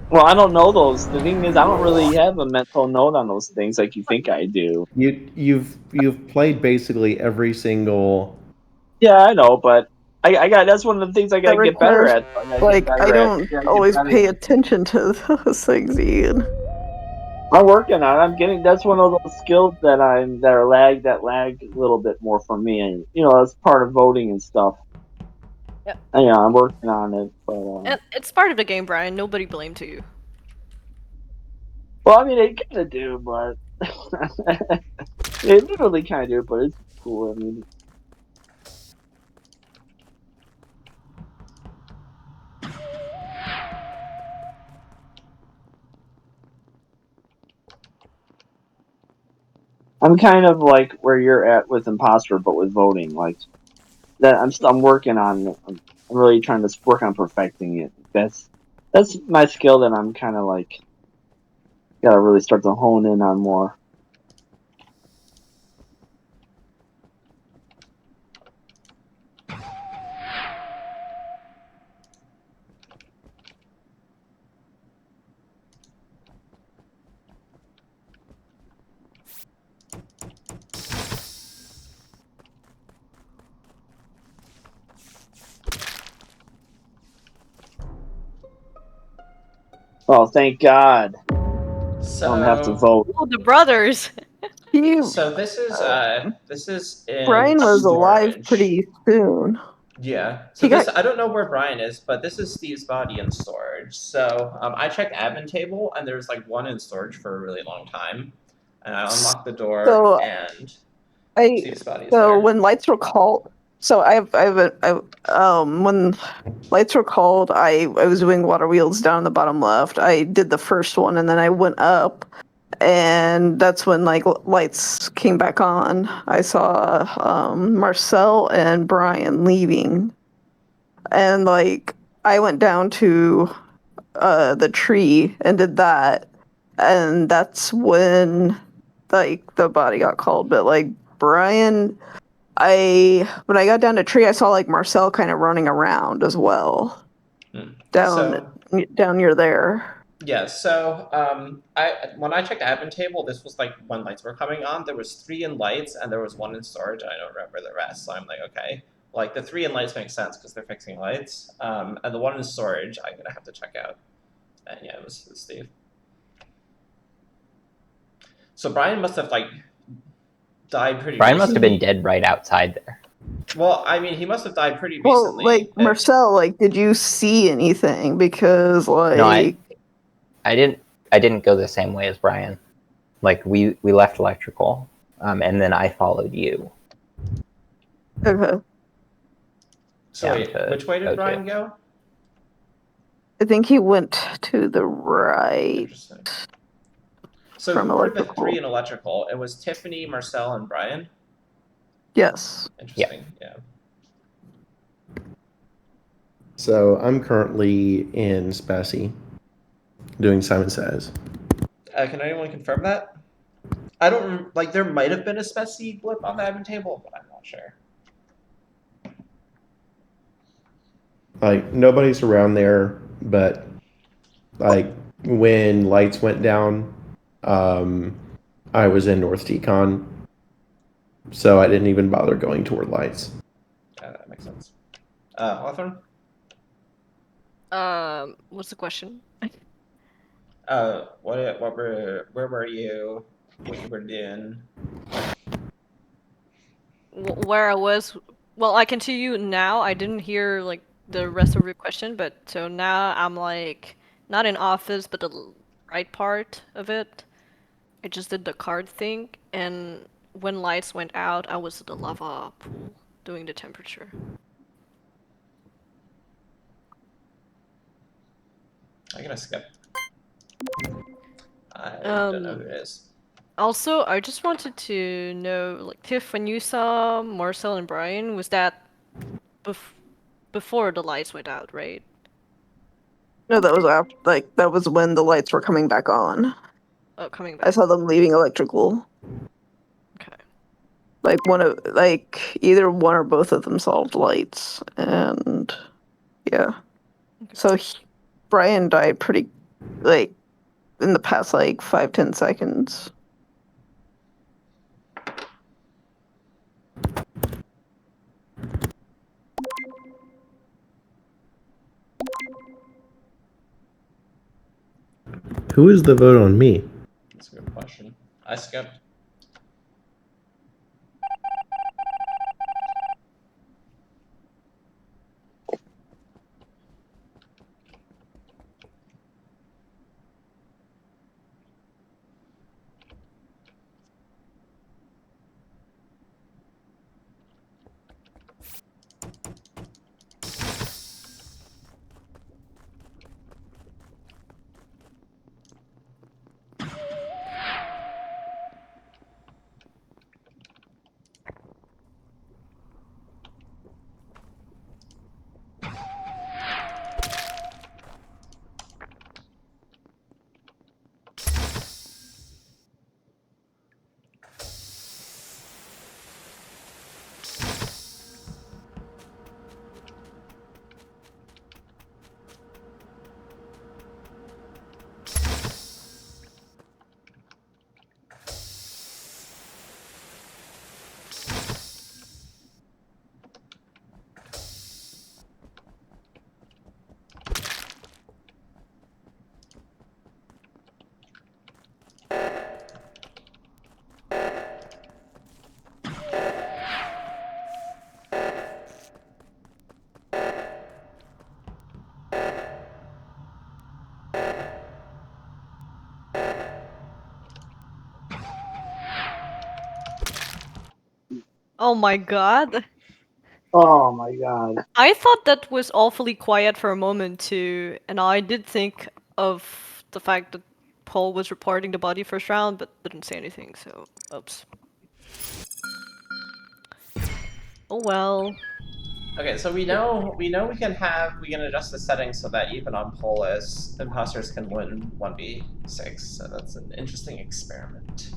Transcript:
Well, I don't know those. The thing is, I don't really have a mental note on those things like you think I do. You've played basically every single. Yeah, I know, but I got that's one of the things I That gotta get better requires, at. I gotta get like, I better at. don't I gotta get always better. pay attention to those things, Ian. I'm working on it. I'm getting. That's one of those skills that lag a little bit more for me, and that's part of voting and stuff. Yeah. And, I'm working on it, but And it's part of the game, Brian. Nobody blamed you. well, I mean, they kind of do, but they literally kind of do, but it's cool. I mean, I'm kind of like where you're at with imposter, but with voting. Like that, I'm working on. I'm really trying to work on perfecting it. That's my skill that I'm kind of like gotta really start to hone in on more. Oh, thank God! I don't have to So, vote. Oh, the brothers. He, so uh, this is in Brian was alive storage. pretty soon. Yeah. So He got this I don't know where Brian is, but this is Steve's body in storage. So I checked admin table, and there's like one in storage for a really long time, and I unlocked the door, so and I Steve's body is so there. when lights were called. So when lights were called, I was doing water wheels down in the bottom left. I did the first one, and then I went up, and that's when like lights came back on. I saw Marcel and Brian leaving, and like I went down to the tree and did that, and that's when like the body got called. But like Brian, when I got down to tree, I saw like Marcel kind of running around as well Hmm. down So down near there. yeah, so I when I checked admin table, this was like when lights were coming on. There was three in lights, and there was one in storage. And I don't remember the rest, so I'm like, okay, like the three in lights makes sense because they're fixing lights. And the one in storage, I'm gonna have to check out. And yeah, it was Steve. So Brian must have like died pretty Brian must have been recently. dead right outside there. Well, I mean, he must have died pretty Well, like recently. Marcel, like, did you see anything? Because No, like, I didn't go the same way as Brian. Like we left electrical, and then I followed you. okay, So down wait, to which way did O2. Brian go? I think he went to the right Interesting. So from who were the electrical. three in electrical? It was Tiffany, Marcel, and Brian. Yes. Interesting. Yeah. So I'm currently in Spassy doing Simon Says. Can anyone confirm that? I don't like. There might have been a specie blip on the admin table, but I'm not sure. Like nobody's around there, but like when lights went down, um, I was in North Decon, so I didn't even bother going toward lights. That makes sense. Hawthorne? What's the question? Where were you? What you were doing? Where I was. Well, I can tell you now. I didn't hear like the rest of your question, but so now I'm like not in office, but the right part of it. I just did the card thing, and when lights went out, I was at the lava pool doing the temperature. I'm gonna skip. I don't know who it is. Also, I just wanted to know, like, Tiff, when you saw Marcel and Brian, was that bef before the lights went out, right? No, that was after. Like that was when the lights were coming back on. Oh, coming I back. saw them leaving electrical. Okay. Like either one or both of them solved lights, and yeah. Okay. So Brian died pretty like in the past like 5-10 seconds. Who is the vote on me? That's a good question. I skipped. Oh my god. Oh my god. I thought that was awfully quiet for a moment too, and I did think of the fact that Paul was reporting the body first round, but didn't say anything, so oops. Oh well. Okay, so we know we can adjust the settings so that even on Polis, imposters can win 1v6. So that's an interesting experiment.